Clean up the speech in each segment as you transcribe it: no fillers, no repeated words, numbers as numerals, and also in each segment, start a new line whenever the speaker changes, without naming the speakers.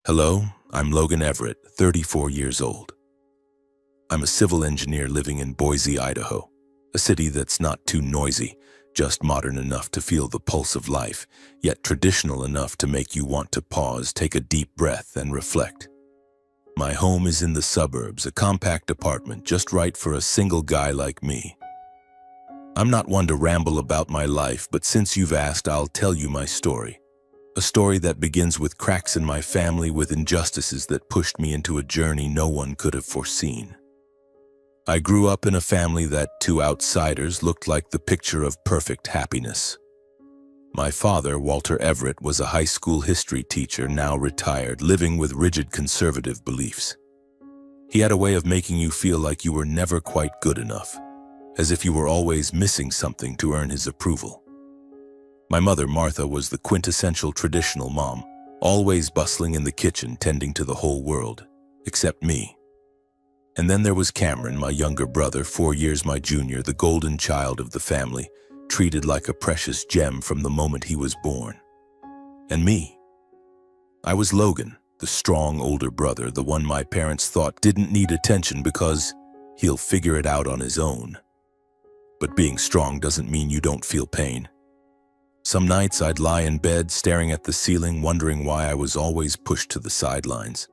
Hello, I'm Logan Everett, 34 years old. I'm a civil engineer living in Boise, Idaho, a city that's not too noisy, just modern enough to feel the pulse of life, yet traditional enough to make you want to pause, take a deep breath, and reflect. My home is in the suburbs, a compact apartment just right for a single guy like me. I'm not one to ramble about my life, but since you've asked, I'll tell you my story. A story that begins with cracks in my family, with injustices that pushed me into a journey no one could have foreseen. I grew up in a family that, to outsiders, looked like the picture of perfect happiness. My father, Walter Everett, was a high school history teacher, now retired, living with rigid conservative beliefs. He had a way of making you feel like you were never quite good enough, as if you were always missing something to earn his approval. My mother, Martha, was the quintessential traditional mom, always bustling in the kitchen, tending to the whole world, except me. And then there was Cameron, my younger brother, 4 years my junior, the golden child of the family, treated like a precious gem from the moment he was born. And me. I was Logan, the strong older brother, the one my parents thought didn't need attention because he'll figure it out on his own. But being strong doesn't mean you don't feel pain. Some nights I'd lie in bed, staring at the ceiling, wondering why I was always pushed to the sidelines.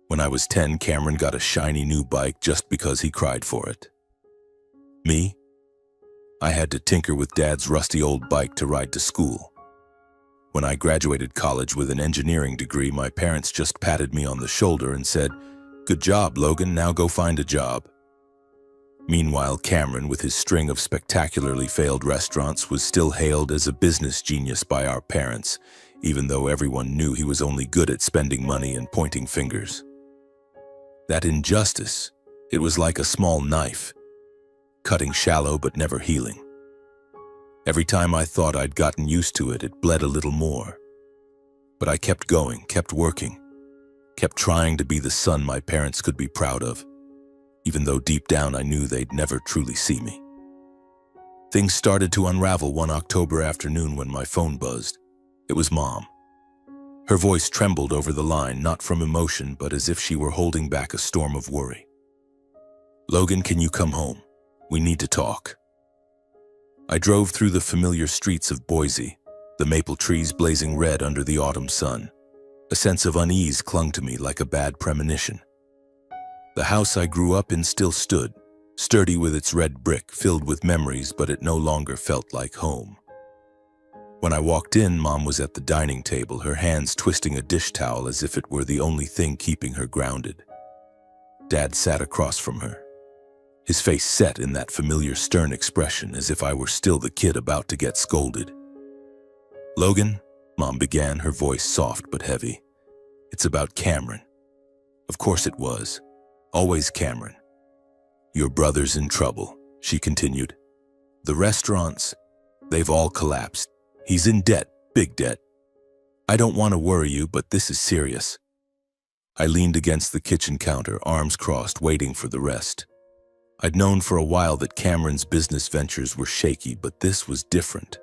When I was 10, Cameron got a shiny new bike just because he cried for it. Me? I had to tinker with Dad's rusty old bike to ride to school. When I graduated college with an engineering degree, my parents just patted me on the shoulder and said, "Good job, Logan, now go find a job." Meanwhile, Cameron, with his string of spectacularly failed restaurants, was still hailed as a business genius by our parents, even though everyone knew he was only good at spending money and pointing fingers. That injustice, it was like a small knife, cutting shallow but never healing. Every time I thought I'd gotten used to it, it bled a little more. But I kept going, kept working, kept trying to be the son my parents could be proud of, even though deep down I knew they'd never truly see me. Things started to unravel one October afternoon when my phone buzzed. It was Mom. Her voice trembled over the line, not from emotion, but as if she were holding back a storm of worry. "Logan, can you come home? We need to talk." I drove through the familiar streets of Boise, the maple trees blazing red under the autumn sun. A sense of unease clung to me like a bad premonition. The house I grew up in still stood, sturdy with its red brick, filled with memories, but it no longer felt like home. When I walked in, Mom was at the dining table, her hands twisting a dish towel as if it were the only thing keeping her grounded. Dad sat across from her, his face set in that familiar stern expression, as if I were still the kid about to get scolded. "Logan," Mom began, her voice soft but heavy. "It's about Cameron." Of course it was. Always Cameron. "Your brother's in trouble," she continued. "The restaurants, they've all collapsed. He's in debt, big debt. I don't want to worry you, but this is serious." I leaned against the kitchen counter, arms crossed, waiting for the rest. I'd known for a while that Cameron's business ventures were shaky, but this was different.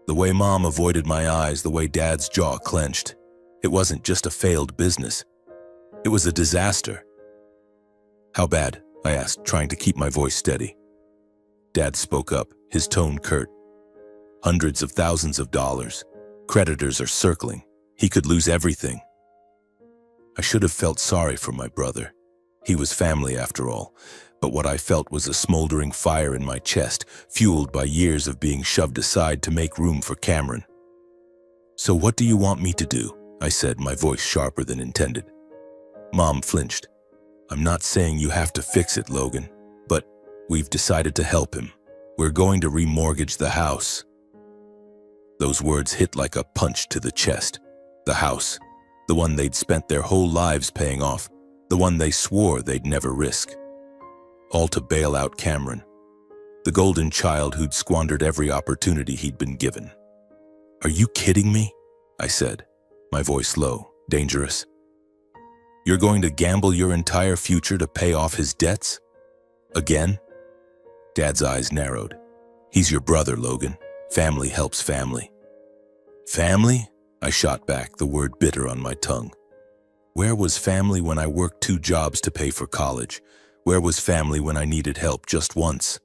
The way Mom avoided my eyes, the way Dad's jaw clenched. It wasn't just a failed business. It was a disaster. "How bad?" I asked, trying to keep my voice steady. Dad spoke up, his tone curt. "Hundreds of thousands of dollars. Creditors are circling. He could lose everything." I should have felt sorry for my brother. He was family after all, but what I felt was a smoldering fire in my chest, fueled by years of being shoved aside to make room for Cameron. "So what do you want me to do?" I said, my voice sharper than intended. Mom flinched. "I'm not saying you have to fix it, Logan, but we've decided to help him. We're going to remortgage the house." Those words hit like a punch to the chest. The house, the one they'd spent their whole lives paying off, the one they swore they'd never risk. All to bail out Cameron, the golden child who'd squandered every opportunity he'd been given. "Are you kidding me?" I said, my voice low, dangerous. "You're going to gamble your entire future to pay off his debts? Again?" Dad's eyes narrowed. "He's your brother, Logan. Family helps family." "Family?" I shot back, the word bitter on my tongue. Where was family when I worked 2 jobs to pay for college? Where was family when I needed help just once?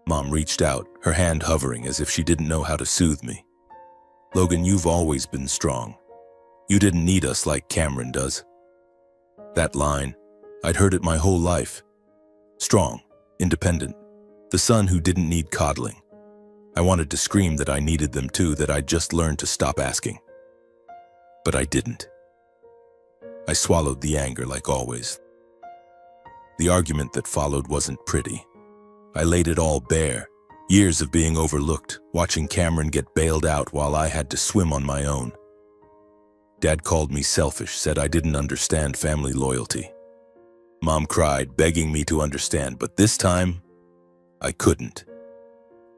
Mom reached out, her hand hovering as if she didn't know how to soothe me. Logan, you've always been strong. You didn't need us like Cameron does. That line, I'd heard it my whole life. Strong, independent, the son who didn't need coddling. I wanted to scream that I needed them too, that I'd just learned to stop asking. But I didn't. I swallowed the anger like always. The argument that followed wasn't pretty. I laid it all bare. Years of being overlooked, watching Cameron get bailed out while I had to swim on my own. Dad called me selfish, said I didn't understand family loyalty. Mom cried, begging me to understand, but this time, I couldn't.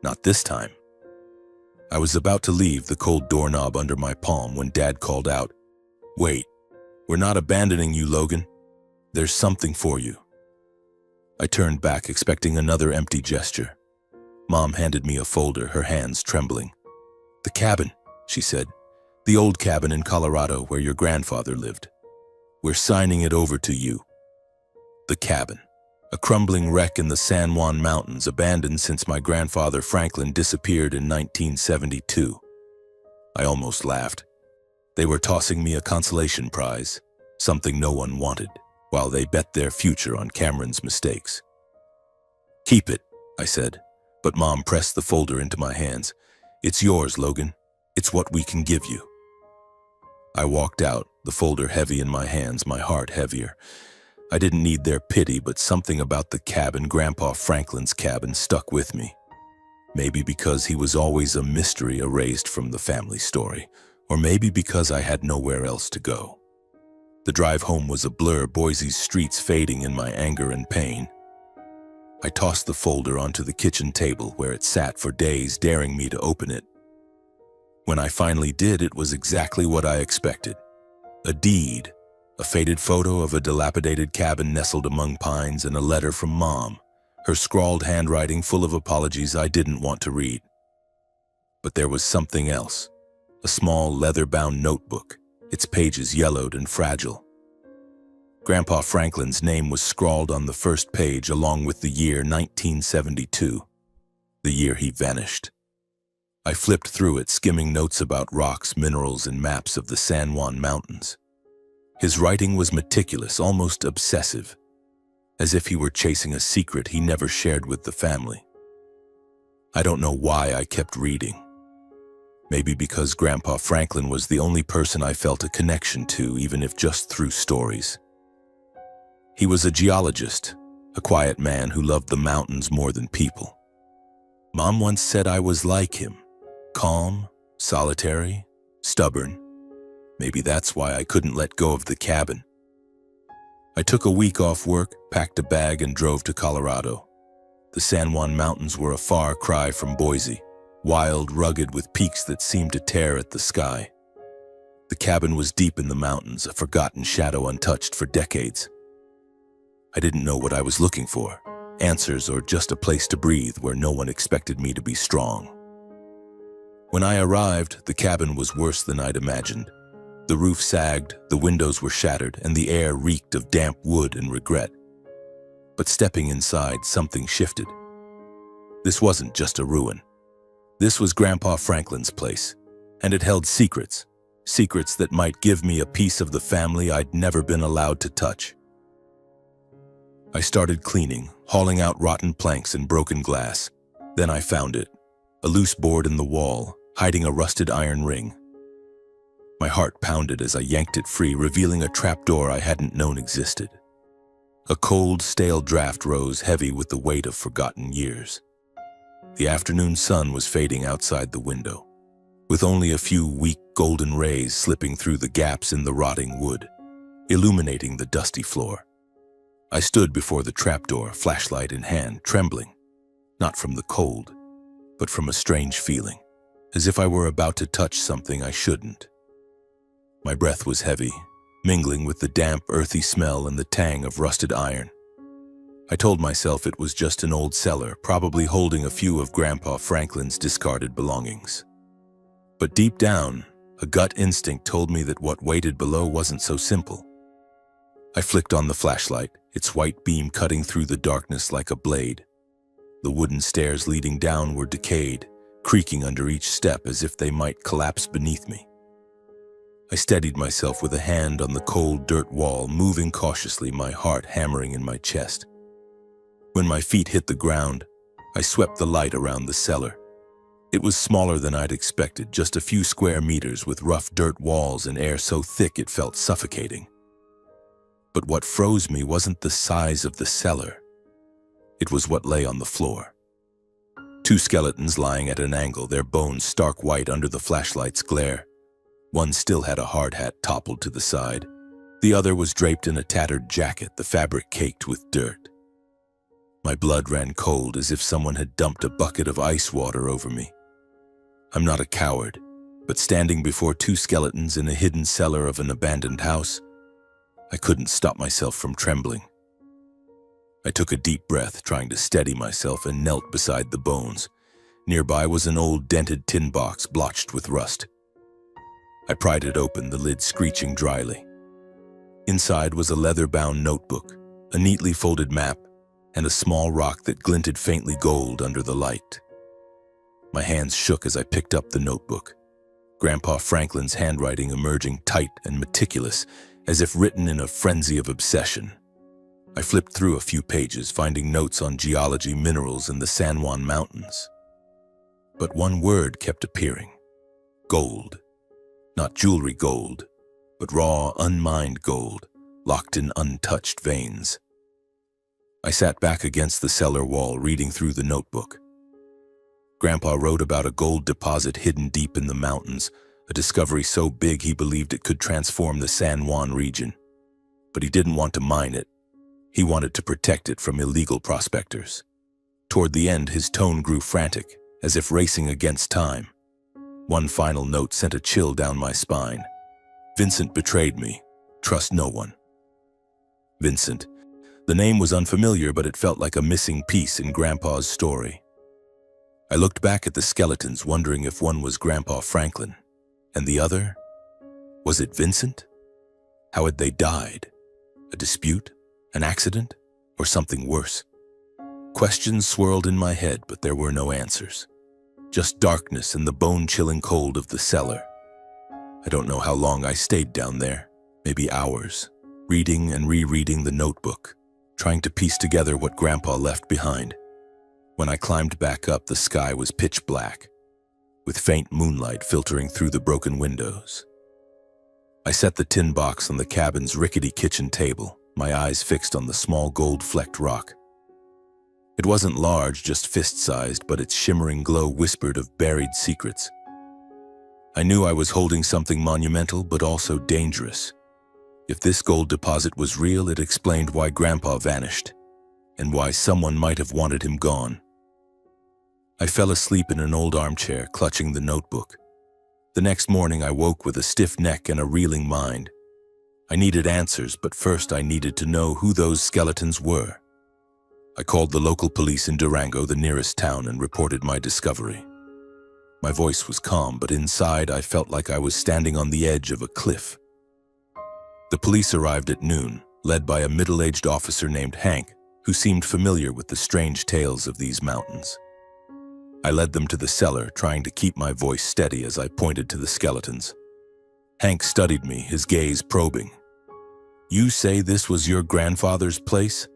Not this time. I was about to leave, the cold doorknob under my palm, when Dad called out, "Wait, we're not abandoning you, Logan. There's something for you." I turned back, expecting another empty gesture. Mom handed me a folder, her hands trembling. "The cabin," she said. "The old cabin in Colorado where your grandfather lived. We're signing it over to you." The cabin. A crumbling wreck in the San Juan Mountains, abandoned since my grandfather Franklin disappeared in 1972. I almost laughed. They were tossing me a consolation prize, something no one wanted, while they bet their future on Cameron's mistakes. "Keep it," I said, but Mom pressed the folder into my hands. "It's yours, Logan. It's what we can give you." I walked out, the folder heavy in my hands, my heart heavier. I didn't need their pity, but something about the cabin, Grandpa Franklin's cabin, stuck with me. Maybe because he was always a mystery erased from the family story, or maybe because I had nowhere else to go. The drive home was a blur, Boise's streets fading in my anger and pain. I tossed the folder onto the kitchen table where it sat for days, daring me to open it. When I finally did, it was exactly what I expected. A deed. A faded photo of a dilapidated cabin nestled among pines, and a letter from Mom, her scrawled handwriting full of apologies I didn't want to read. But there was something else. A small leather-bound notebook, its pages yellowed and fragile. Grandpa Franklin's name was scrawled on the first page, along with the year 1972, the year he vanished. I flipped through it, skimming notes about rocks, minerals, and maps of the San Juan Mountains. His writing was meticulous, almost obsessive, as if he were chasing a secret he never shared with the family. I don't know why I kept reading. Maybe because Grandpa Franklin was the only person I felt a connection to, even if just through stories. He was a geologist, a quiet man who loved the mountains more than people. Mom once said I was like him, calm, solitary, stubborn. Maybe that's why I couldn't let go of the cabin. I took a week off work, packed a bag, and drove to Colorado. The San Juan Mountains were a far cry from Boise, wild, rugged, with peaks that seemed to tear at the sky. The cabin was deep in the mountains, a forgotten shadow untouched for decades. I didn't know what I was looking for, answers or just a place to breathe where no one expected me to be strong. When I arrived, the cabin was worse than I'd imagined. The roof sagged, the windows were shattered, and the air reeked of damp wood and regret. But stepping inside, something shifted. This wasn't just a ruin. This was Grandpa Franklin's place, and it held secrets, secrets that might give me a piece of the family I'd never been allowed to touch. I started cleaning, hauling out rotten planks and broken glass. Then I found it, a loose board in the wall, hiding a rusted iron ring. My heart pounded as I yanked it free, revealing a trapdoor I hadn't known existed. A cold, stale draft rose, heavy with the weight of forgotten years. The afternoon sun was fading outside the window, with only a few weak golden rays slipping through the gaps in the rotting wood, illuminating the dusty floor. I stood before the trapdoor, flashlight in hand, trembling, not from the cold, but from a strange feeling, as if I were about to touch something I shouldn't. My breath was heavy, mingling with the damp, earthy smell and the tang of rusted iron. I told myself it was just an old cellar, probably holding a few of Grandpa Franklin's discarded belongings. But deep down, A gut instinct told me that what waited below wasn't so simple. I flicked on the flashlight, its white beam cutting through the darkness like a blade. The wooden stairs leading down were decayed, creaking under each step as if they might collapse beneath me. I steadied myself with a hand on the cold dirt wall, moving cautiously, my heart hammering in my chest. When my feet hit the ground, I swept the light around the cellar. It was smaller than I'd expected, just a few square meters with rough dirt walls and air so thick it felt suffocating. But what froze me wasn't the size of the cellar. It was what lay on the floor. Two skeletons lying at an angle, their bones stark white under the flashlight's glare. One still had a hard hat toppled to the side. The other was draped in a tattered jacket, the fabric caked with dirt. My blood ran cold as if someone had dumped a bucket of ice water over me. I'm not a coward, but standing before two skeletons in a hidden cellar of an abandoned house, I couldn't stop myself from trembling. I took a deep breath, trying to steady myself, and knelt beside the bones. Nearby was an old dented tin box blotched with rust. I pried it open, the lid screeching dryly. Inside was a leather-bound notebook, a neatly folded map, and a small rock that glinted faintly gold under the light. My hands shook as I picked up the notebook, Grandpa Franklin's handwriting emerging tight and meticulous, as if written in a frenzy of obsession. I flipped through a few pages, finding notes on geology, minerals, and the San Juan Mountains. But one word kept appearing: gold. Not jewelry gold, but raw, unmined gold, locked in untouched veins. I sat back against the cellar wall, reading through the notebook. Grandpa wrote about a gold deposit hidden deep in the mountains, a discovery so big he believed it could transform the San Juan region. But he didn't want to mine it. He wanted to protect it from illegal prospectors. Toward the end, his tone grew frantic, as if racing against time. One final note sent a chill down my spine. Vincent betrayed me. Trust no one. Vincent. The name was unfamiliar, but it felt like a missing piece in Grandpa's story. I looked back at the skeletons, wondering if one was Grandpa Franklin, and the other? Was it Vincent? How had they died? A dispute? An accident? Or something worse? Questions swirled in my head, but there were no answers. Just darkness and the bone-chilling cold of the cellar. I don't know how long I stayed down there, maybe hours, reading and rereading the notebook, trying to piece together what Grandpa left behind. When I climbed back up, the sky was pitch black, with faint moonlight filtering through the broken windows. I set the tin box on the cabin's rickety kitchen table, my eyes fixed on the small gold-flecked rock. It wasn't large, just fist-sized, but its shimmering glow whispered of buried secrets. I knew I was holding something monumental, but also dangerous. If this gold deposit was real, it explained why Grandpa vanished, and why someone might have wanted him gone. I fell asleep in an old armchair, clutching the notebook. The next morning, I woke with a stiff neck and a reeling mind. I needed answers, but first I needed to know who those skeletons were. I called the local police in Durango, the nearest town, and reported my discovery. My voice was calm, but inside I felt like I was standing on the edge of a cliff. The police arrived at noon, led by a middle-aged officer named Hank, who seemed familiar with the strange tales of these mountains. I led them to the cellar, trying to keep my voice steady as I pointed to the skeletons. Hank studied me, his gaze probing. "You say this was your grandfather's place?"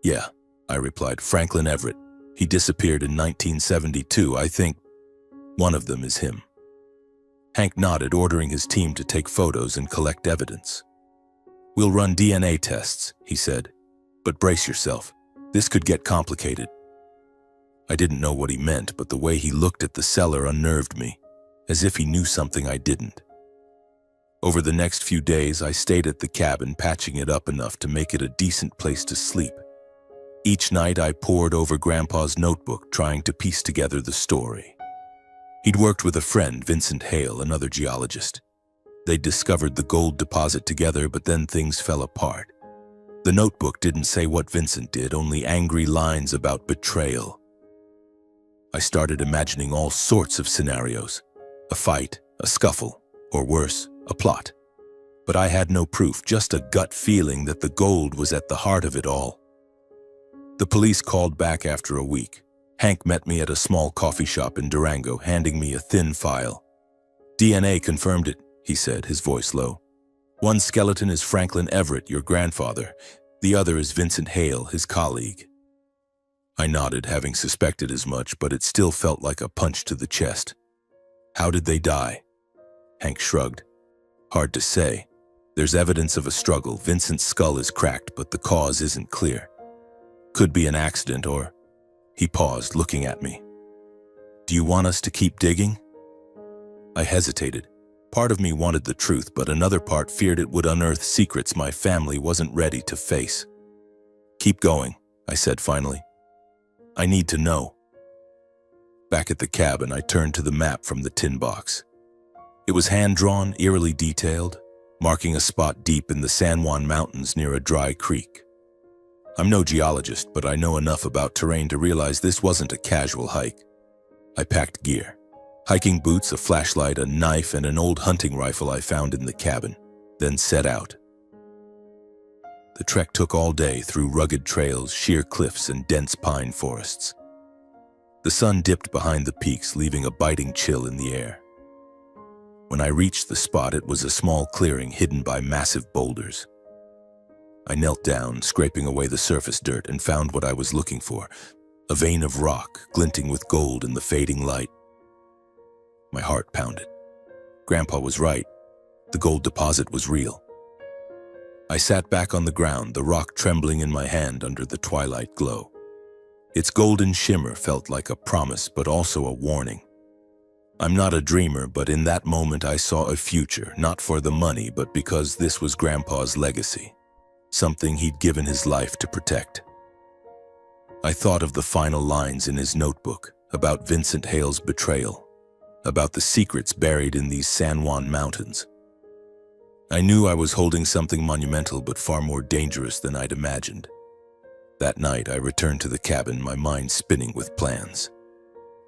"Yeah," I replied. "Franklin Everett. He disappeared in 1972. I think one of them is him." Hank nodded, ordering his team to take photos and collect evidence. "We'll run DNA tests," he said. "But brace yourself. This could get complicated." I didn't know what he meant, but the way he looked at the cellar unnerved me, as if he knew something I didn't. Over the next few days, I stayed at the cabin, patching it up enough to make it a decent place to sleep. Each night, I pored over Grandpa's notebook, trying to piece together the story. He'd worked with a friend, Vincent Hale, another geologist. They'd discovered the gold deposit together, but then things fell apart. The notebook didn't say what Vincent did, only angry lines about betrayal. I started imagining all sorts of scenarios: a fight, A scuffle, or worse, a plot. But I had no proof, just a gut feeling that the gold was at the heart of it all. The police called back after a week. Hank met me at a small coffee shop in Durango, handing me a thin file. DNA confirmed it, he said, his voice low. One skeleton is Franklin Everett, your grandfather. The other is Vincent Hale, his colleague. I nodded, having suspected as much, but it still felt like a punch to the chest. How did they die? Hank shrugged. Hard to say. There's evidence of a struggle. Vincent's skull is cracked, but the cause isn't clear. Could be an accident or... He paused, looking at me. Do you want us to keep digging? I hesitated. Part of me wanted the truth, but another part feared it would unearth secrets my family wasn't ready to face. Keep going, I said finally. I need to know. Back at the cabin, I turned to the map from the tin box. It was hand-drawn, eerily detailed, marking a spot deep in the San Juan Mountains near a dry creek. I'm no geologist, but I know enough about terrain to realize this wasn't a casual hike. I packed gear. Hiking boots, a flashlight, a knife, and an old hunting rifle I found in the cabin, then set out. The trek took all day through rugged trails, sheer cliffs, and dense pine forests. The sun dipped behind the peaks, leaving a biting chill in the air. When I reached the spot, it was a small clearing hidden by massive boulders. I knelt down, scraping away the surface dirt, and found what I was looking for, a vein of rock glinting with gold in the fading light. My heart pounded. Grandpa was right. The gold deposit was real. I sat back on the ground, the rock trembling in my hand under the twilight glow. Its golden shimmer felt like a promise, but also a warning. I'm not a dreamer, but in that moment I saw a future, not for the money, but because this was Grandpa's legacy, something he'd given his life to protect. I thought of the final lines in his notebook, about Vincent Hale's betrayal, about the secrets buried in these San Juan mountains. I knew I was holding something monumental, but far more dangerous than I'd imagined. That night, I returned to the cabin, my mind spinning with plans.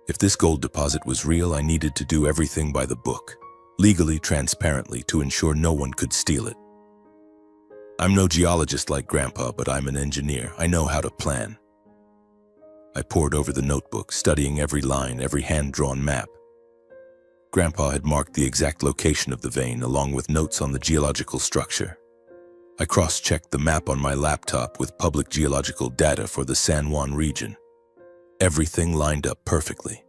If this gold deposit was real, I needed to do everything by the book, legally, transparently, to ensure no one could steal it. I'm no geologist like Grandpa, but I'm an engineer. I know how to plan. I pored over the notebook, studying every line, every hand-drawn map. Grandpa had marked the exact location of the vein, along with notes on the geological structure. I cross-checked the map on my laptop with public geological data for the San Juan region. Everything lined up perfectly.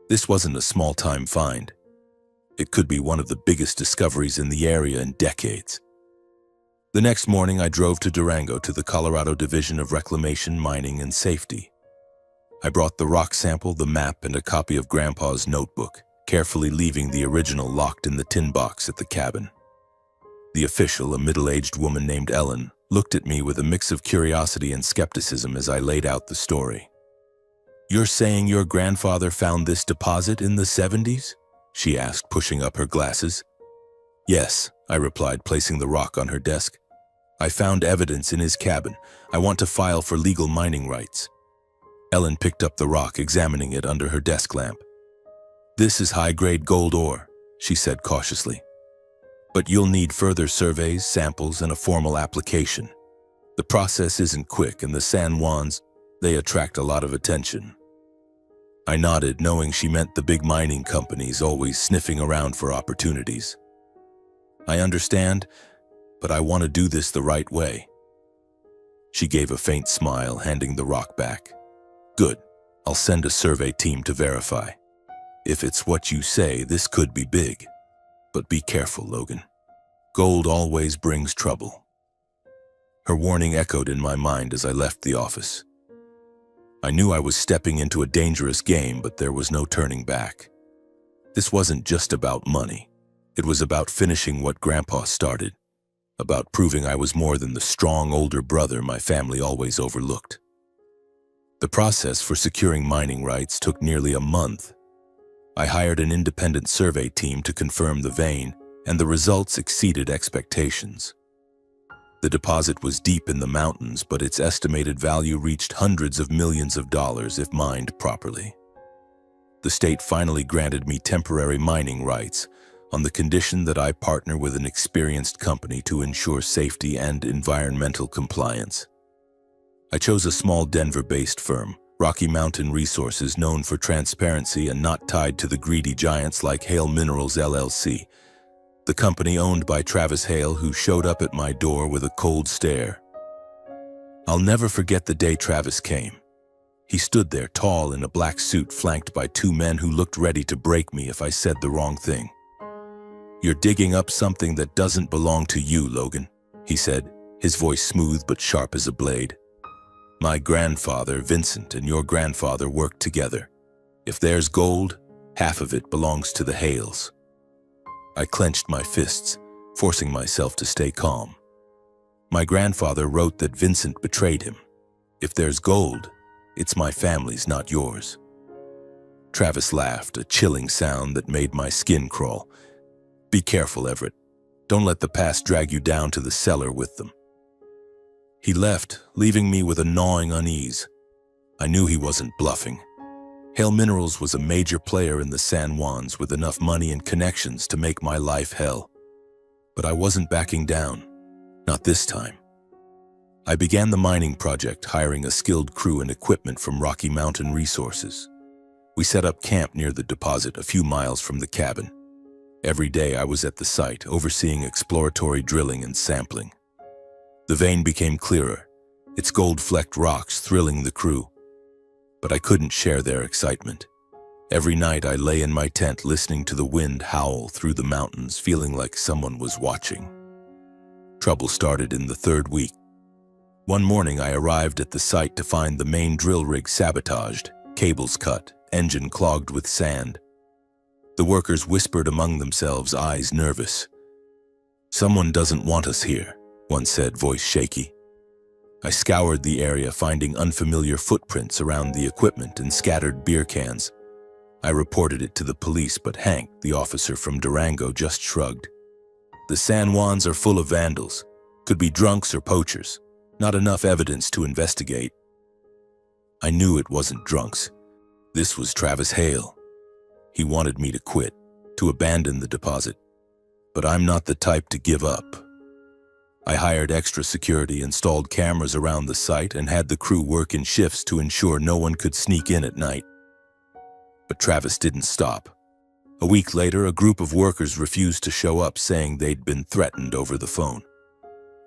This wasn't a small-time find. It could be one of the biggest discoveries in the area in decades. The next morning, I drove to Durango to the Colorado Division of Reclamation, Mining, and Safety. I brought the rock sample, the map, and a copy of Grandpa's notebook, carefully leaving the original locked in the tin box at the cabin. The official, a middle-aged woman named Ellen, looked at me with a mix of curiosity and skepticism as I laid out the story. "You're saying your grandfather found this deposit in the 70s?" she asked, pushing up her glasses. "Yes," I replied, placing the rock on her desk. "I found evidence in his cabin. I want to file for legal mining rights." Ellen picked up the rock, examining it under her desk lamp. "This is high-grade gold ore," she said cautiously. "But you'll need further surveys, samples, and a formal application. The process isn't quick, and the San Juans, they attract a lot of attention." I nodded, knowing she meant the big mining companies always sniffing around for opportunities. "I understand, but I want to do this the right way." She gave a faint smile, handing the rock back. "Good. I'll send a survey team to verify. If it's what you say, this could be big. But be careful, Logan. Gold always brings trouble." Her warning echoed in my mind as I left the office. I knew I was stepping into a dangerous game, but there was no turning back. This wasn't just about money. It was about finishing what Grandpa started, about proving I was more than the strong older brother my family always overlooked. The process for securing mining rights took nearly a month. I hired an independent survey team to confirm the vein, and the results exceeded expectations. The deposit was deep in the mountains, but its estimated value reached hundreds of millions of dollars if mined properly. The state finally granted me temporary mining rights, on the condition that I partner with an experienced company to ensure safety and environmental compliance. I chose a small Denver-based firm, Rocky Mountain Resources, known for transparency and not tied to the greedy giants like Hale Minerals LLC, the company owned by Travis Hale, who showed up at my door with a cold stare. I'll never forget the day Travis came. He stood there tall in a black suit, flanked by two men who looked ready to break me if I said the wrong thing. "You're digging up something that doesn't belong to you, Logan," he said, his voice smooth but sharp as a blade. "My grandfather, Vincent, and your grandfather worked together. If there's gold, half of it belongs to the Hales." I clenched my fists, forcing myself to stay calm. "My grandfather wrote that Vincent betrayed him. If there's gold, it's my family's, not yours." Travis laughed, a chilling sound that made my skin crawl. "Be careful, Everett. Don't let the past drag you down to the cellar with them." He left, leaving me with a gnawing unease. I knew he wasn't bluffing. Hale Minerals was a major player in the San Juans with enough money and connections to make my life hell. But I wasn't backing down. Not this time. I began the mining project, hiring a skilled crew and equipment from Rocky Mountain Resources. We set up camp near the deposit, a few miles from the cabin. Every day I was at the site, overseeing exploratory drilling and sampling. The vein became clearer, its gold-flecked rocks thrilling the crew. But I couldn't share their excitement. Every night I lay in my tent, listening to the wind howl through the mountains, feeling like someone was watching. Trouble started in the third week. One morning I arrived at the site to find the main drill rig sabotaged, cables cut, engine clogged with sand. The workers whispered among themselves, eyes nervous. "Someone doesn't want us here," one said, voice shaky. I scoured the area, finding unfamiliar footprints around the equipment and scattered beer cans. I reported it to the police, but Hank, the officer from Durango, just shrugged. "The San Juans are full of vandals. Could be drunks or poachers. Not enough evidence to investigate." I knew it wasn't drunks. This was Travis Hale. He wanted me to quit, to abandon the deposit. But I'm not the type to give up. I hired extra security, installed cameras around the site, and had the crew work in shifts to ensure no one could sneak in at night. But Travis didn't stop. A week later, a group of workers refused to show up, saying they'd been threatened over the phone.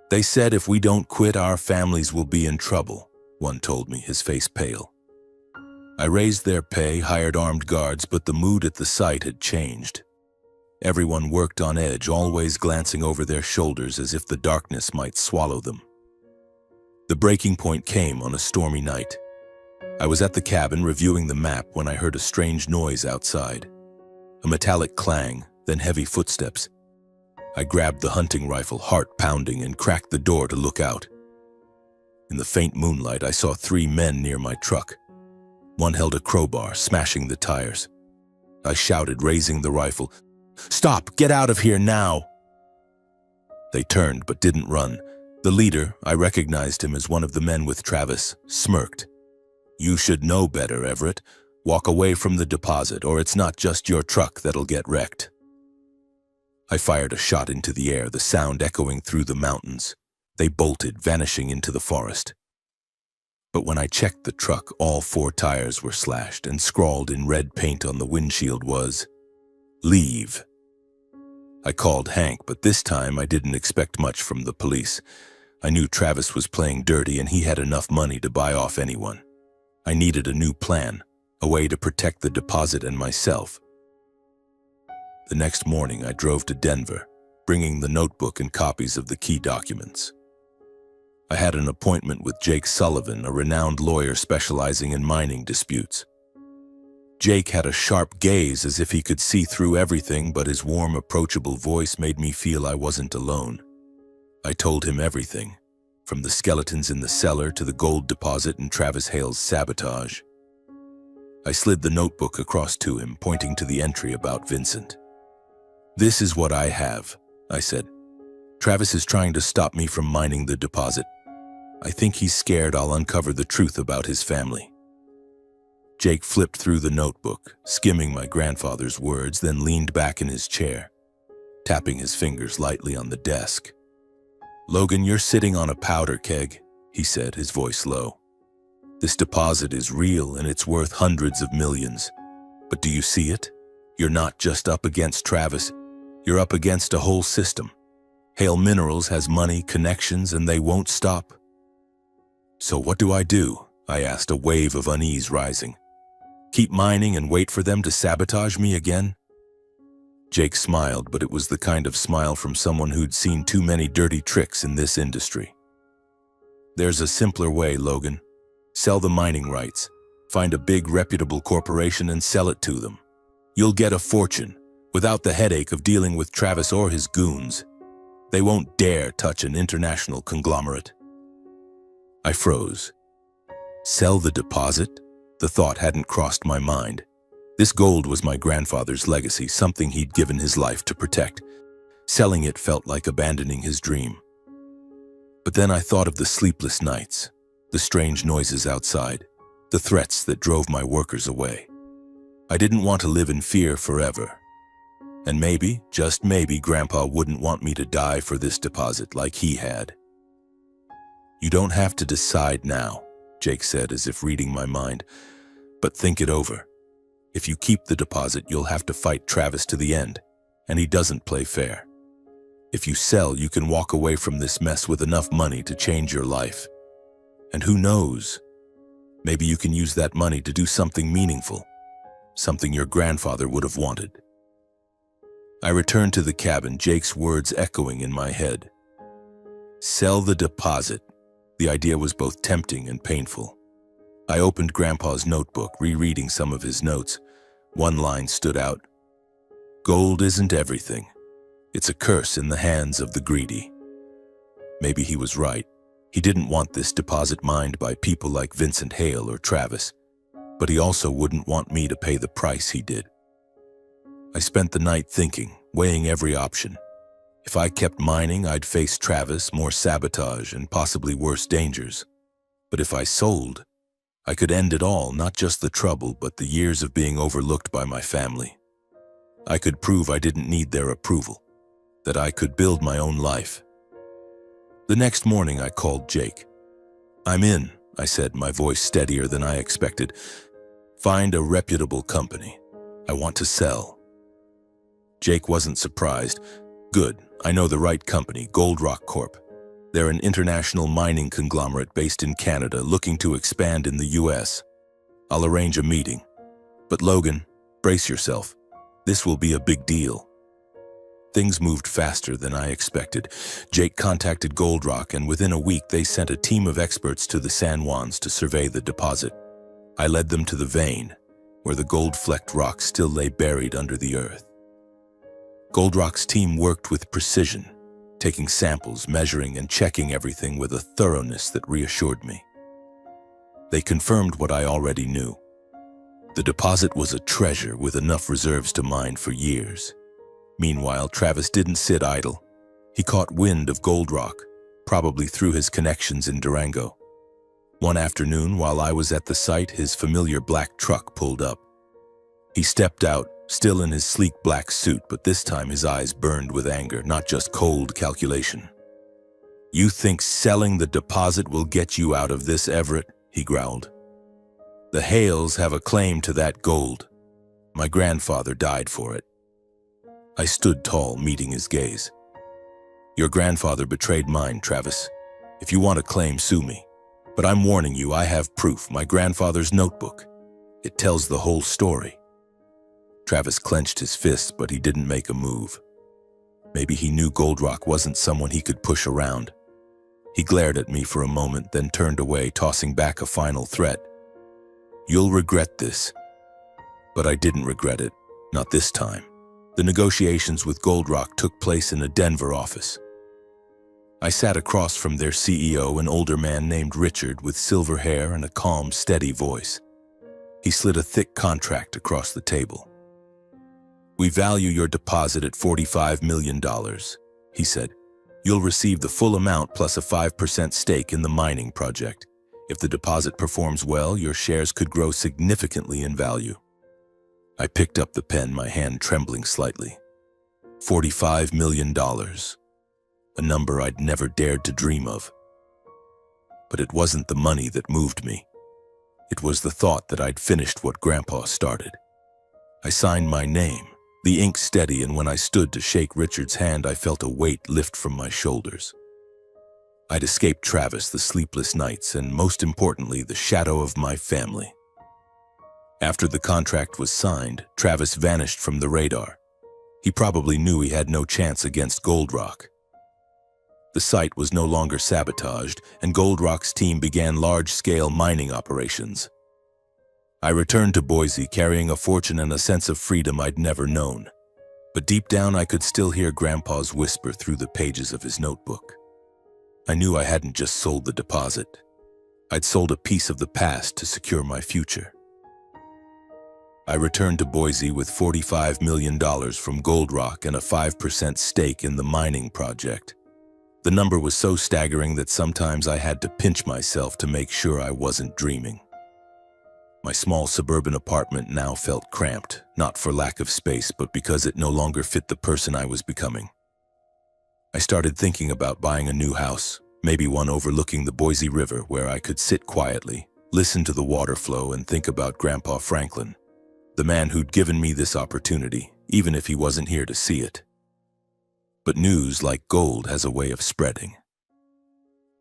"They said if we don't quit, our families will be in trouble," one told me, his face pale. I raised their pay, hired armed guards, but the mood at the site had changed. Everyone worked on edge, always glancing over their shoulders as if the darkness might swallow them. The breaking point came on a stormy night. I was at the cabin reviewing the map when I heard a strange noise outside. A metallic clang, then heavy footsteps. I grabbed the hunting rifle, heart pounding, and cracked the door to look out. In the faint moonlight, I saw 3 men near my truck. One held a crowbar, smashing the tires. I shouted, raising the rifle, "Stop! Get out of here now!" They turned but didn't run. The leader, I recognized him as one of the men with Travis, smirked. "You should know better, Everett. Walk away from the deposit, or it's not just your truck that'll get wrecked." I fired a shot into the air, the sound echoing through the mountains. They bolted, vanishing into the forest. But when I checked the truck, all 4 tires were slashed, and scrawled in red paint on the windshield was, "Leave." I called Hank, but this time I didn't expect much from the police. I knew Travis was playing dirty, and he had enough money to buy off anyone. I needed a new plan, a way to protect the deposit and myself. The next morning I drove to Denver, bringing the notebook and copies of the key documents. I had an appointment with Jake Sullivan, a renowned lawyer specializing in mining disputes. Jake had a sharp gaze, as if he could see through everything, but his warm, approachable voice made me feel I wasn't alone. I told him everything, from the skeletons in the cellar to the gold deposit and Travis Hale's sabotage. I slid the notebook across to him, pointing to the entry about Vincent. "This is what I have," I said. "Travis is trying to stop me from mining the deposit. I think he's scared I'll uncover the truth about his family." Jake flipped through the notebook, skimming my grandfather's words, then leaned back in his chair. tapping his fingers lightly on the desk. "Logan, you're sitting on a powder keg," he said, his voice low. "This deposit is real and it's worth hundreds of millions. But do you see it? You're not just up against Travis, you're up against a whole system. Hale Minerals has money, connections, and they won't stop." "So what do I do?" I asked, a wave of unease rising. "Keep mining and wait for them to sabotage me again?" Jake smiled, but it was the kind of smile from someone who'd seen too many dirty tricks in this industry. "There's a simpler way, Logan. Sell the mining rights. Find a big, reputable corporation and sell it to them. You'll get a fortune, without the headache of dealing with Travis or his goons. They won't dare touch an international conglomerate." I froze. Sell the deposit? The thought hadn't crossed my mind. This gold was my grandfather's legacy, something he'd given his life to protect. Selling it felt like abandoning his dream. But then I thought of the sleepless nights, the strange noises outside, the threats that drove my workers away. I didn't want to live in fear forever. And maybe, just maybe, Grandpa wouldn't want me to die for this deposit like he had. "You don't have to decide now," Jake said, as if reading my mind, "but think it over. If you keep the deposit, you'll have to fight Travis to the end, and he doesn't play fair. If you sell, you can walk away from this mess with enough money to change your life. And who knows? Maybe you can use that money to do something meaningful, something your grandfather would have wanted." I returned to the cabin, Jake's words echoing in my head. Sell the deposit. The idea was both tempting and painful. I opened Grandpa's notebook, rereading some of his notes. One line stood out. "Gold isn't everything. It's a curse in the hands of the greedy." Maybe he was right. He didn't want this deposit mined by people like Vincent Hale or Travis, but he also wouldn't want me to pay the price he did. I spent the night thinking, weighing every option. If I kept mining, I'd face Travis, more sabotage, and possibly worse dangers. But if I sold, I could end it all, not just the trouble, but the years of being overlooked by my family. I could prove I didn't need their approval, that I could build my own life. The next morning, I called Jake. "I'm in," I said, my voice steadier than I expected. "Find a reputable company. I want to sell." Jake wasn't surprised. "Good, I know the right company, Gold Rock Corp. They're an international mining conglomerate based in Canada looking to expand in the US. I'll arrange a meeting. But Logan, brace yourself. This will be a big deal." Things moved faster than I expected. Jake contacted Gold Rock, and within a week they sent a team of experts to the San Juans to survey the deposit. I led them to the vein, where the gold-flecked rock still lay buried under the earth. Gold Rock's team worked with precision, taking samples, measuring and checking everything with a thoroughness that reassured me. They confirmed what I already knew. The deposit was a treasure with enough reserves to mine for years. Meanwhile, Travis didn't sit idle. He caught wind of Gold Rock, probably through his connections in Durango. One afternoon, while I was at the site, his familiar black truck pulled up. He stepped out, still in his sleek black suit, but this time his eyes burned with anger, not just cold calculation. "You think selling the deposit will get you out of this, Everett?" he growled. "The Hales have a claim to that gold. My grandfather died for it." I stood tall, meeting his gaze. "Your grandfather betrayed mine, Travis. If you want a claim, sue me. But I'm warning you, I have proof, my grandfather's notebook. It tells the whole story." Travis clenched his fists, but he didn't make a move. Maybe he knew Gold Rock wasn't someone he could push around. He glared at me for a moment, then turned away, tossing back a final threat. "You'll regret this." But I didn't regret it, not this time. The negotiations with Gold Rock took place in a Denver office. I sat across from their CEO, an older man named Richard with silver hair and a calm, steady voice. He slid a thick contract across the table. "We value your deposit at $45 million, he said. "You'll receive the full amount plus a 5% stake in the mining project. If the deposit performs well, your shares could grow significantly in value." I picked up the pen, my hand trembling slightly. $45 million, a number I'd never dared to dream of. But it wasn't the money that moved me. It was the thought that I'd finished what Grandpa started. I signed my name, the ink steady, and when I stood to shake Richard's hand, I felt a weight lift from my shoulders. I'd escaped Travis, the sleepless nights, and most importantly, the shadow of my family. After the contract was signed, Travis vanished from the radar. He probably knew he had no chance against Gold Rock. The site was no longer sabotaged, and Gold Rock's team began large-scale mining operations. I returned to Boise carrying a fortune and a sense of freedom I'd never known. But deep down, I could still hear Grandpa's whisper through the pages of his notebook. I knew I hadn't just sold the deposit. I'd sold a piece of the past to secure my future. I returned to Boise with $45 million from Gold Rock and a 5% stake in the mining project. The number was so staggering that sometimes I had to pinch myself to make sure I wasn't dreaming. My small suburban apartment now felt cramped, not for lack of space, but because it no longer fit the person I was becoming. I started thinking about buying a new house, maybe one overlooking the Boise River where I could sit quietly, listen to the water flow, and think about Grandpa Franklin, the man who'd given me this opportunity, even if he wasn't here to see it. But news, like gold, has a way of spreading.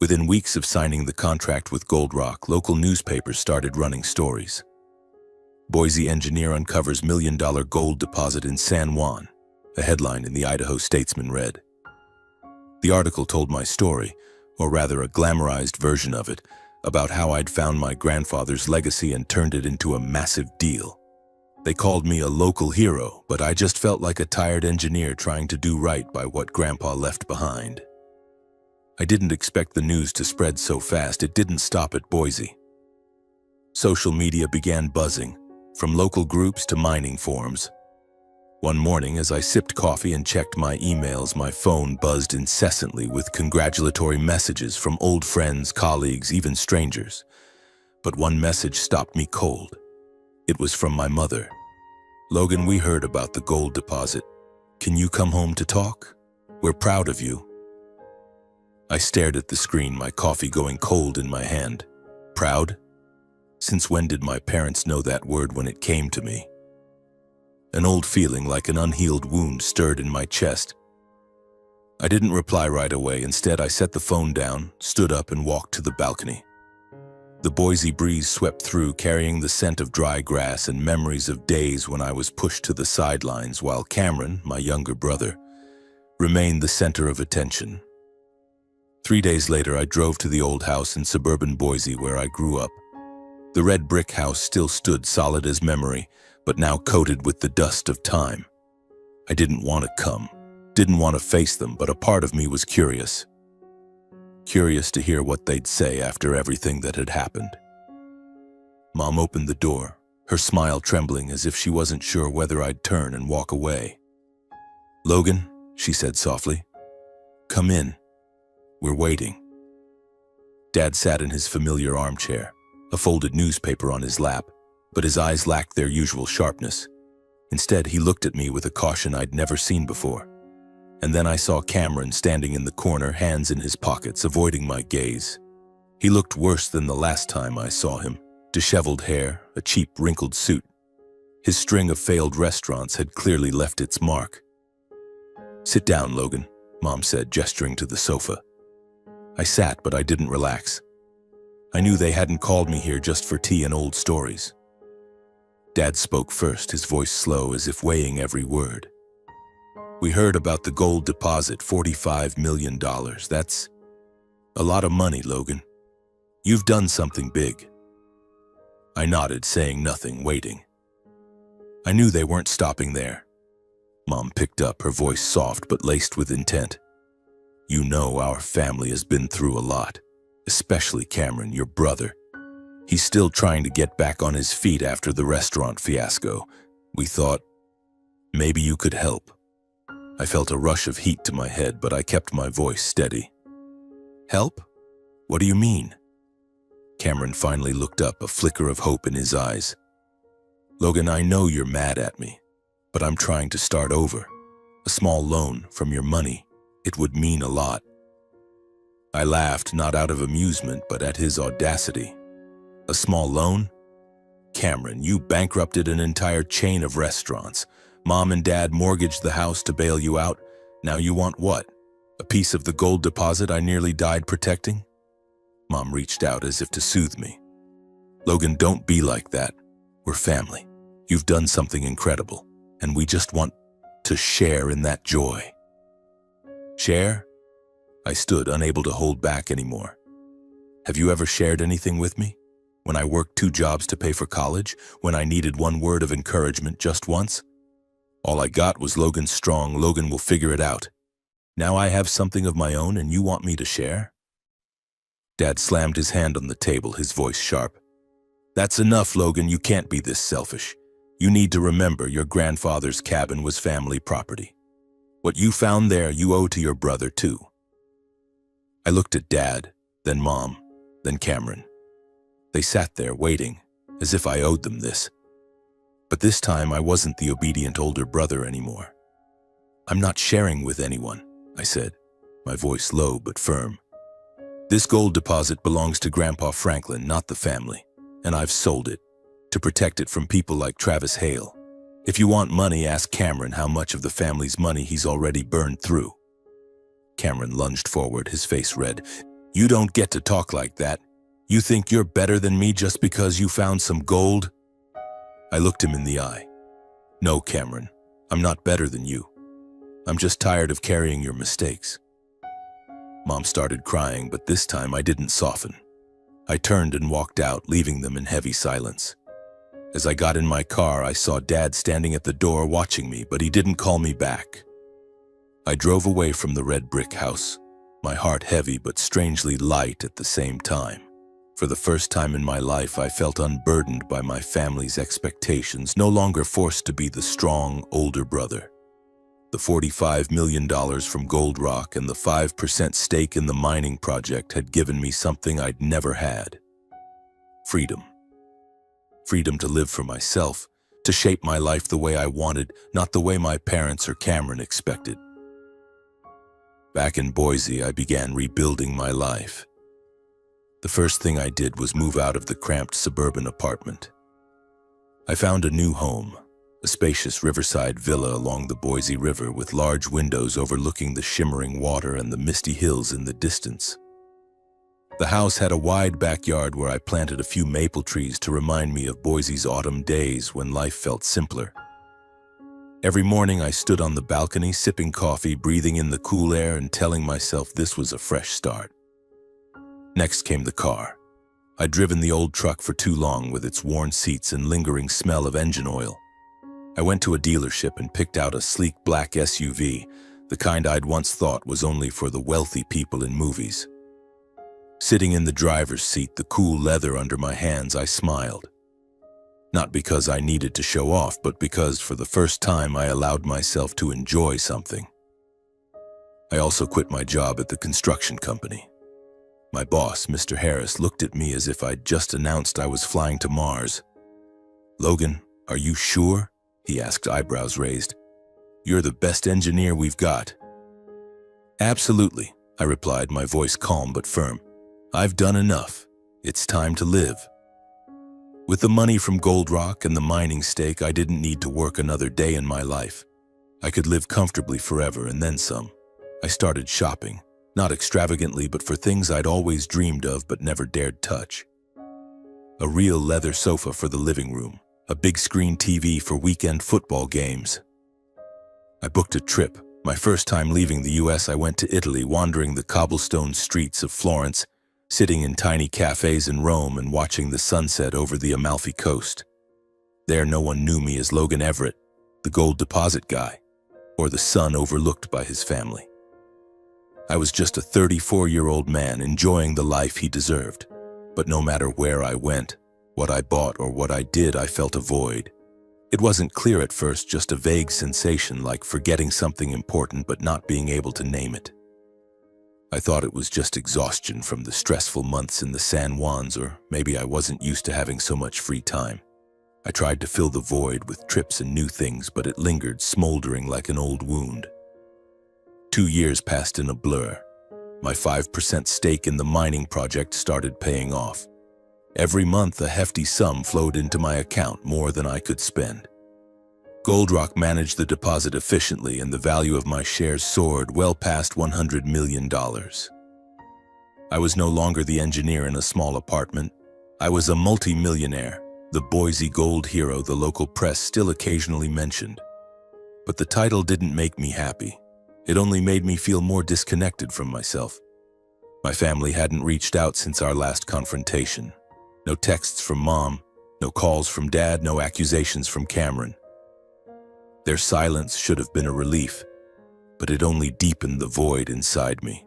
Within weeks of signing the contract with Gold Rock, local newspapers started running stories. Boise engineer uncovers $1 million gold deposit in San Juan, a headline in the Idaho Statesman read. The article told my story, or rather a glamorized version of it, about how I'd found my grandfather's legacy and turned it into a massive deal. They called me a local hero, but I just felt like a tired engineer trying to do right by what Grandpa left behind. I didn't expect the news to spread so fast. It didn't stop at Boise. Social media began buzzing, from local groups to mining forums. One morning, as I sipped coffee and checked my emails, my phone buzzed incessantly with congratulatory messages from old friends, colleagues, even strangers. But one message stopped me cold. It was from my mother. "Logan, we heard about the gold deposit. Can you come home to talk? We're proud of you." I stared at the screen, my coffee going cold in my hand. Proud? Since when did my parents know that word when it came to me? An old feeling like an unhealed wound stirred in my chest. I didn't reply right away. Instead, I set the phone down, stood up, and walked to the balcony. The Boise breeze swept through, carrying the scent of dry grass and memories of days when I was pushed to the sidelines while Cameron, my younger brother, remained the center of attention. 3 days later, I drove to the old house in suburban Boise where I grew up. The red brick house still stood solid as memory, but now coated with the dust of time. I didn't want to come, didn't want to face them, but a part of me was curious. Curious to hear what they'd say after everything that had happened. Mom opened the door, her smile trembling as if she wasn't sure whether I'd turn and walk away. "Logan," she said softly, "come in. We're waiting." Dad sat in his familiar armchair, a folded newspaper on his lap, but his eyes lacked their usual sharpness. Instead, he looked at me with a caution I'd never seen before. And then I saw Cameron standing in the corner, hands in his pockets, avoiding my gaze. He looked worse than the last time I saw him. Disheveled hair, a cheap, wrinkled suit. His string of failed restaurants had clearly left its mark. "Sit down, Logan," Mom said, gesturing to the sofa. I sat, but I didn't relax. I knew they hadn't called me here just for tea and old stories. Dad spoke first, his voice slow, as if weighing every word. "We heard about the gold deposit, $45 million. That's a lot of money, Logan. You've done something big." I nodded, saying nothing, waiting. I knew they weren't stopping there. Mom picked up, her voice soft but laced with intent. "You know our family has been through a lot, especially Cameron, your brother. He's still trying to get back on his feet after the restaurant fiasco. We thought, maybe you could help." I felt a rush of heat to my head, but I kept my voice steady. "Help? What do you mean?" Cameron finally looked up, a flicker of hope in his eyes. "Logan, I know you're mad at me, but I'm trying to start over. A small loan from your money. It would mean a lot. I laughed, not out of amusement, but at his audacity. A small loan? Cameron, you bankrupted an entire chain of restaurants. Mom and Dad mortgaged the house to bail you out. Now you want what? A piece of the gold deposit I nearly died protecting? Mom reached out as if to soothe me. Logan, don't be like that. We're family. You've done something incredible, and we just want to share in that joy. Share? I stood, unable to hold back anymore. Have you ever shared anything with me? When I worked 2 jobs to pay for college? When I needed one word of encouragement just once? All I got was Logan's strong, Logan will figure it out. Now I have something of my own and you want me to share? Dad slammed his hand on the table, his voice sharp. That's enough, Logan, you can't be this selfish. You need to remember your grandfather's cabin was family property. What you found there, you owe to your brother too. I looked at Dad, then Mom, then Cameron. They sat there waiting, as if I owed them this. But this time I wasn't the obedient older brother anymore. I'm not sharing with anyone, I said, my voice low but firm. This gold deposit belongs to Grandpa Franklin, not the family, and I've sold it to protect it from people like Travis Hale. If you want money, ask Cameron how much of the family's money he's already burned through. Cameron lunged forward, his face red. You don't get to talk like that. You think you're better than me just because you found some gold? I looked him in the eye. No, Cameron, I'm not better than you. I'm just tired of carrying your mistakes. Mom started crying, but this time I didn't soften. I turned and walked out, leaving them in heavy silence. As I got in my car, I saw Dad standing at the door watching me, but he didn't call me back. I drove away from the red brick house, my heart heavy but strangely light at the same time. For the first time in my life, I felt unburdened by my family's expectations, no longer forced to be the strong, older brother. The $45 million from Gold Rock and the 5% stake in the mining project had given me something I'd never had. Freedom. Freedom to live for myself, to shape my life the way I wanted, not the way my parents or Cameron expected. Back in Boise, I began rebuilding my life. The first thing I did was move out of the cramped suburban apartment. I found a new home, a spacious riverside villa along the Boise River with large windows overlooking the shimmering water and the misty hills in the distance. The house had a wide backyard where I planted a few maple trees to remind me of Boise's autumn days when life felt simpler. Every morning I stood on the balcony, sipping coffee, breathing in the cool air and telling myself this was a fresh start. Next came the car. I'd driven the old truck for too long with its worn seats and lingering smell of engine oil. I went to a dealership and picked out a sleek black SUV, the kind I'd once thought was only for the wealthy people in movies. Sitting in the driver's seat, the cool leather under my hands, I smiled. Not because I needed to show off, but because for the first time I allowed myself to enjoy something. I also quit my job at the construction company. My boss, Mr. Harris, looked at me as if I'd just announced I was flying to Mars. Logan, are you sure? He asked, eyebrows raised. You're the best engineer we've got. Absolutely, I replied, my voice calm but firm. I've done enough. It's time to live. With the money from Gold Rock and the mining stake, I didn't need to work another day in my life. I could live comfortably forever and then some. I started shopping. Not extravagantly, but for things I'd always dreamed of but never dared touch. A real leather sofa for the living room, a big screen TV for weekend football games. I booked a trip. My first time leaving the US, I went to Italy, wandering the cobblestone streets of Florence, sitting in tiny cafes in Rome and watching the sunset over the Amalfi Coast. There no one knew me as Logan Everett, the gold deposit guy, or the son overlooked by his family. I was just a 34-year-old man enjoying the life he deserved. But no matter where I went, what I bought or what I did, I felt a void. It wasn't clear at first, just a vague sensation like forgetting something important but not being able to name it. I thought it was just exhaustion from the stressful months in the San Juans, or maybe I wasn't used to having so much free time. I tried to fill the void with trips and new things, but it lingered, smoldering like an old wound. 2 years passed in a blur. My 5% stake in the mining project started paying off. Every month, a hefty sum flowed into my account, more than I could spend. Goldrock managed the deposit efficiently, and the value of my shares soared well past $100 million. I was no longer the engineer in a small apartment. I was a multi-millionaire, the Boise gold hero the local press still occasionally mentioned. But the title didn't make me happy. It only made me feel more disconnected from myself. My family hadn't reached out since our last confrontation. No texts from Mom, no calls from Dad, no accusations from Cameron. Their silence should have been a relief, but it only deepened the void inside me.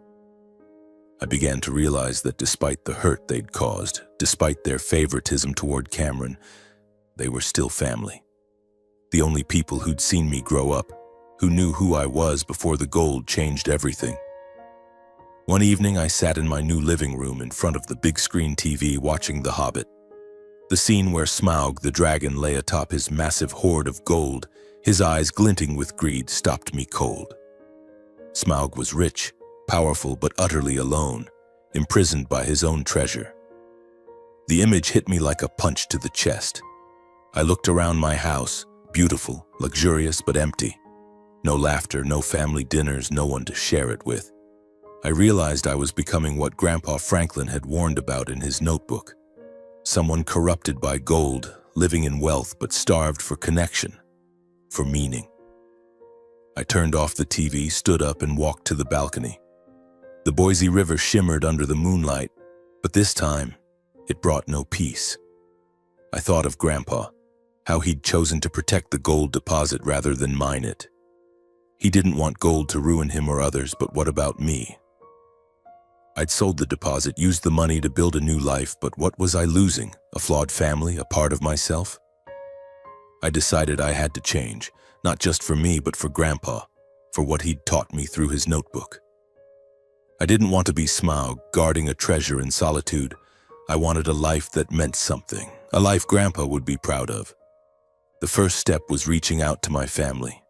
I began to realize that despite the hurt they'd caused, despite their favoritism toward Cameron, they were still family. The only people who'd seen me grow up, who knew who I was before the gold changed everything. One evening, I sat in my new living room in front of the big screen TV watching The Hobbit. The scene where Smaug the dragon lay atop his massive hoard of gold, his eyes glinting with greed, stopped me cold. Smaug was rich, powerful, but utterly alone, imprisoned by his own treasure. The image hit me like a punch to the chest. I looked around my house, beautiful, luxurious, but empty. No laughter, no family dinners, no one to share it with. I realized I was becoming what Grandpa Franklin had warned about in his notebook. Someone corrupted by gold, living in wealth but starved for connection, for meaning. I turned off the TV, stood up, and walked to the balcony. The Boise River shimmered under the moonlight, but this time, it brought no peace. I thought of Grandpa, how he'd chosen to protect the gold deposit rather than mine it. He didn't want gold to ruin him or others, but what about me? I'd sold the deposit, used the money to build a new life, but what was I losing? A flawed family, a part of myself? I decided I had to change, not just for me, but for Grandpa, for what he'd taught me through his notebook. I didn't want to be Smaug, guarding a treasure in solitude. I wanted a life that meant something, a life Grandpa would be proud of. The first step was reaching out to my family.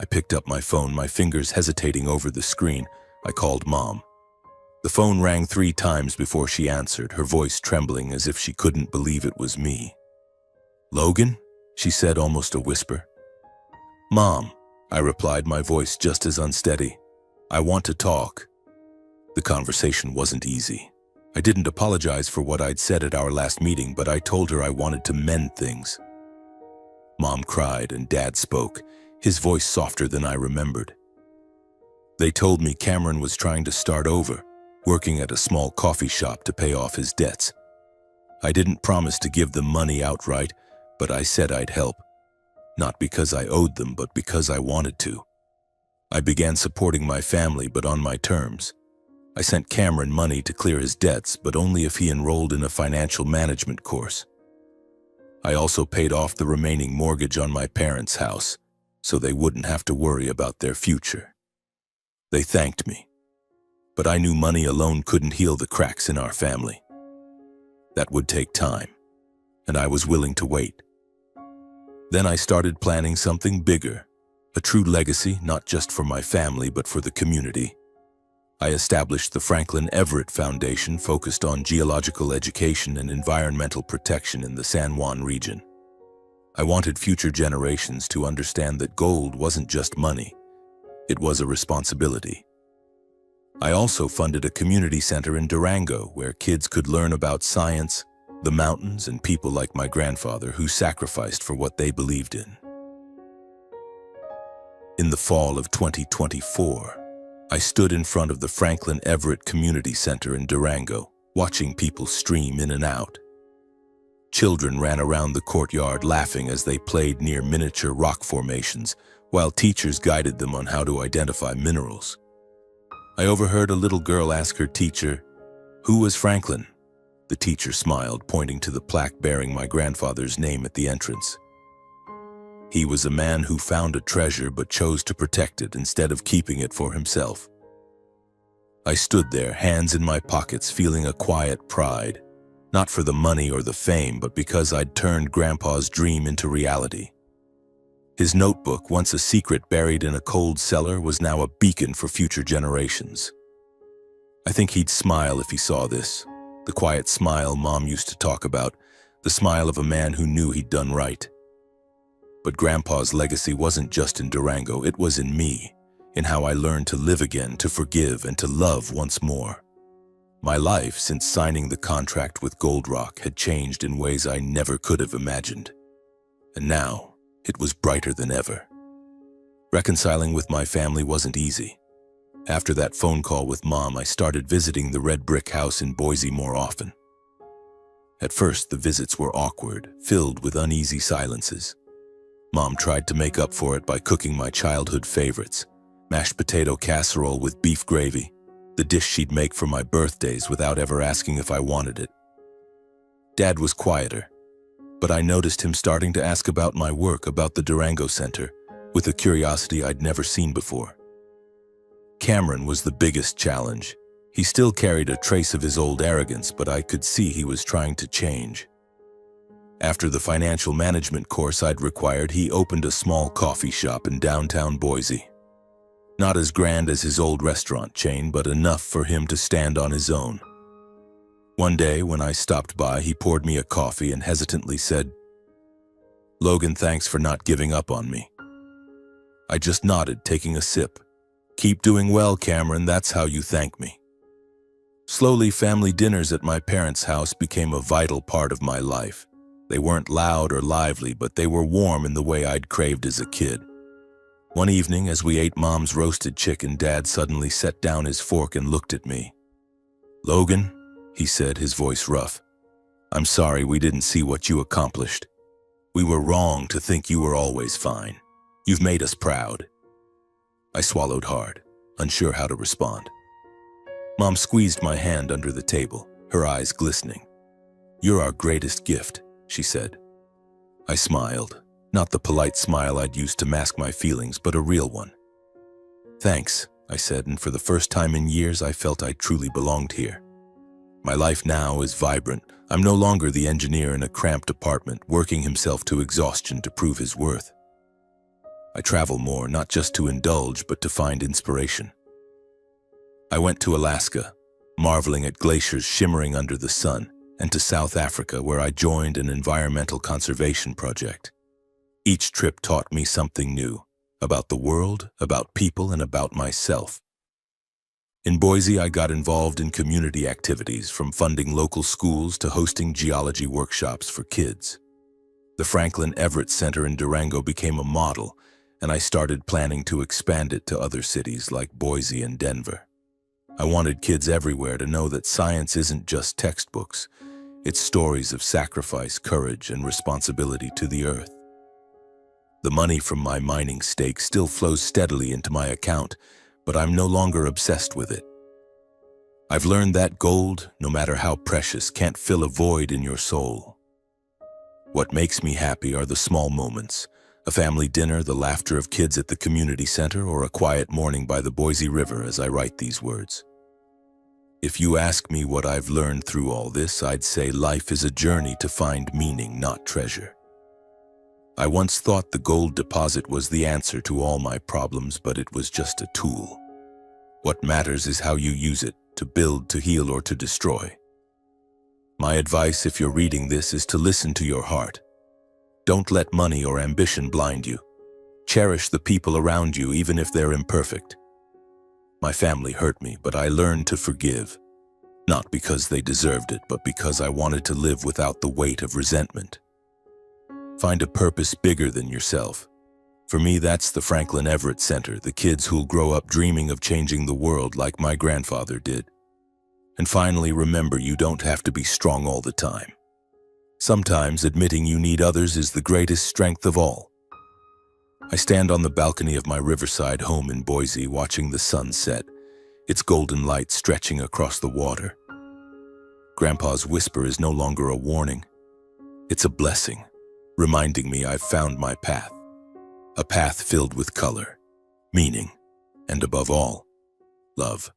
I picked up my phone, my fingers hesitating over the screen. I called Mom. The phone rang 3 times before she answered, her voice trembling as if she couldn't believe it was me. "Logan?" she said, almost a whisper. "Mom," I replied, my voice just as unsteady. "I want to talk." The conversation wasn't easy. I didn't apologize for what I'd said at our last meeting, but I told her I wanted to mend things. Mom cried and Dad spoke, his voice softer than I remembered. They told me Cameron was trying to start over, working at a small coffee shop to pay off his debts. I didn't promise to give them money outright, but I said I'd help. Not because I owed them, but because I wanted to. I began supporting my family, but on my terms. I sent Cameron money to clear his debts, but only if he enrolled in a financial management course. I also paid off the remaining mortgage on my parents' house, so they wouldn't have to worry about their future. They thanked me, but I knew money alone couldn't heal the cracks in our family. That would take time, and I was willing to wait. Then I started planning something bigger, a true legacy, not just for my family, but for the community. I established the Franklin Everett Foundation, focused on geological education and environmental protection in the San Juan region. I wanted future generations to understand that gold wasn't just money, it was a responsibility. I also funded a community center in Durango where kids could learn about science, the mountains, and people like my grandfather who sacrificed for what they believed in. In the fall of 2024, I stood in front of the Franklin Everett Community Center in Durango, watching people stream in and out. Children ran around the courtyard laughing as they played near miniature rock formations, while teachers guided them on how to identify minerals. I overheard a little girl ask her teacher, "Who was Franklin?" The teacher smiled, pointing to the plaque bearing my grandfather's name at the entrance. He was a man who found a treasure but chose to protect it instead of keeping it for himself. I stood there, hands in my pockets, feeling a quiet pride, not for the money or the fame, but because I'd turned Grandpa's dream into reality. His notebook, once a secret buried in a cold cellar, was now a beacon for future generations. I think he'd smile if he saw this, the quiet smile Mom used to talk about, the smile of a man who knew he'd done right. But Grandpa's legacy wasn't just in Durango, it was in me, in how I learned to live again, to forgive, and to love once more. My life, since signing the contract with Gold Rock, had changed in ways I never could have imagined. And now, it was brighter than ever. Reconciling with my family wasn't easy. After that phone call with Mom, I started visiting the red brick house in Boise more often. At first, the visits were awkward, filled with uneasy silences. Mom tried to make up for it by cooking my childhood favorites, mashed potato casserole with beef gravy, the dish she'd make for my birthdays without ever asking if I wanted it. Dad was quieter, but I noticed him starting to ask about my work, about the Durango Center, with a curiosity I'd never seen before. Cameron was the biggest challenge. He still carried a trace of his old arrogance, but I could see he was trying to change. After the financial management course I'd required, he opened a small coffee shop in downtown Boise. Not as grand as his old restaurant chain, but enough for him to stand on his own. One day, when I stopped by, he poured me a coffee and hesitantly said, "Logan, thanks for not giving up on me." I just nodded, taking a sip. "Keep doing well, Cameron, that's how you thank me." Slowly, family dinners at my parents' house became a vital part of my life. They weren't loud or lively, but they were warm in the way I'd craved as a kid. One evening, as we ate Mom's roasted chicken, Dad suddenly set down his fork and looked at me. "Logan," he said, his voice rough, "I'm sorry we didn't see what you accomplished. We were wrong to think you were always fine. You've made us proud." I swallowed hard, unsure how to respond. Mom squeezed my hand under the table, her eyes glistening. "You're our greatest gift," she said. I smiled, not the polite smile I'd used to mask my feelings, but a real one. "Thanks," I said, and for the first time in years I felt I truly belonged here. My life now is vibrant. I'm no longer the engineer in a cramped apartment, working himself to exhaustion to prove his worth. I travel more, not just to indulge, but to find inspiration. I went to Alaska, marveling at glaciers shimmering under the sun, and to South Africa, where I joined an environmental conservation project. Each trip taught me something new, about the world, about people, and about myself. In Boise, I got involved in community activities, from funding local schools to hosting geology workshops for kids. The Franklin Everett Center in Durango became a model, and I started planning to expand it to other cities like Boise and Denver. I wanted kids everywhere to know that science isn't just textbooks. It's stories of sacrifice, courage, and responsibility to the earth. The money from my mining stake still flows steadily into my account, but I'm no longer obsessed with it. I've learned that gold, no matter how precious, can't fill a void in your soul. What makes me happy are the small moments: a family dinner, the laughter of kids at the community center, or a quiet morning by the Boise River as I write these words. If you ask me what I've learned through all this, I'd say life is a journey to find meaning, not treasure. I once thought the gold deposit was the answer to all my problems, but it was just a tool. What matters is how you use it, to build, to heal, or to destroy. My advice, if you're reading this, is to listen to your heart. Don't let money or ambition blind you. Cherish the people around you, even if they're imperfect. My family hurt me, but I learned to forgive. Not because they deserved it, but because I wanted to live without the weight of resentment. Find a purpose bigger than yourself. For me, that's the Franklin Everett Center, the kids who'll grow up dreaming of changing the world like my grandfather did. And finally, remember, you don't have to be strong all the time. Sometimes admitting you need others is the greatest strength of all. I stand on the balcony of my riverside home in Boise, watching the sun set, its golden light stretching across the water. Grandpa's whisper is no longer a warning. It's a blessing, reminding me I've found my path. A path filled with color, meaning, and above all, love.